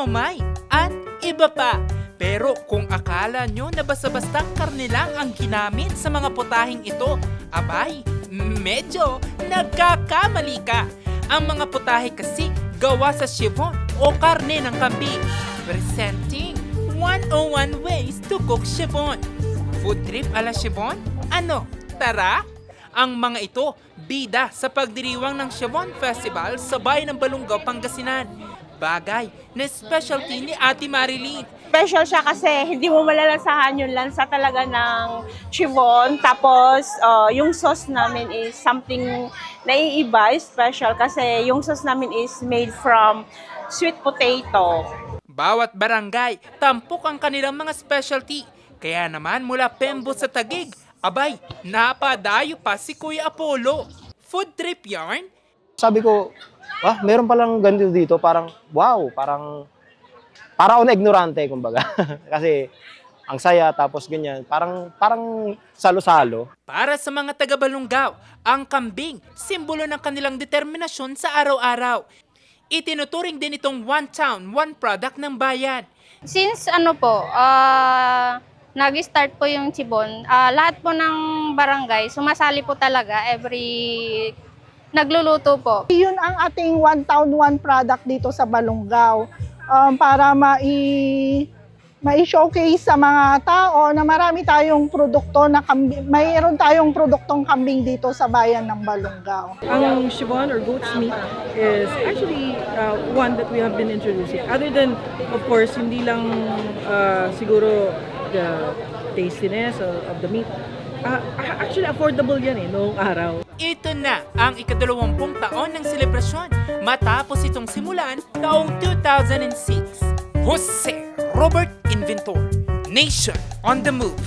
siomai, at iba pa. Pero kung akala nyo na basta-bastang karne lang ang ginamit sa mga putahing ito, abay, medyo nagkakamali ka. Ang mga putahe kasi gawa sa chiffon o karne ng kambing. Presenting 101 ways to cook chiffon. Food trip ala chiffon? Ano? Tara! Ang mga ito, bida sa pagdiriwang ng Chiffon Festival sa bayan ng Balungaw, Pangasinan. Bagay na specialty ni Ate Marilyn. Special siya kasi hindi mo malalasahan yung lansa talaga ng chiffon. Tapos, yung sauce namin is something naiiba, special kasi yung sauce namin is made from sweet potato. Bawat barangay, tampok ang kanilang mga specialty. Kaya naman mula Pembo sa Taguig, abay, napadayo pa si Kuya Apollo. Food trip yarn? Sabi ko, meron palang ganito dito, parang wow, parang ako na ignorante kumbaga. Kasi ang saya tapos ganyan, parang salo-salo. Para sa mga taga-Balungaw, ang kambing, simbolo ng kanilang determinasyon sa araw-araw. Itinuturing din itong one town, one product ng bayan. Since nag-start po yung Chibon, lahat po ng barangay, sumasali po talaga nagluluto po. Yun ang ating one town, one product dito sa Balungaw para mai-showcase sa mga tao na marami tayong produkto na kambing, mayroon tayong produktong kambing dito sa bayan ng Balungaw. Ang chiffon or goat's meat is actually one that we have been introducing. Other than, of course, hindi lang siguro the tastiness of the meat. Actually, affordable yan noong araw. Ito na ang ika-20 taon ng selebrasyon matapos itong simulan taong 2006. Jose Robert Inventor, Nation on the Move.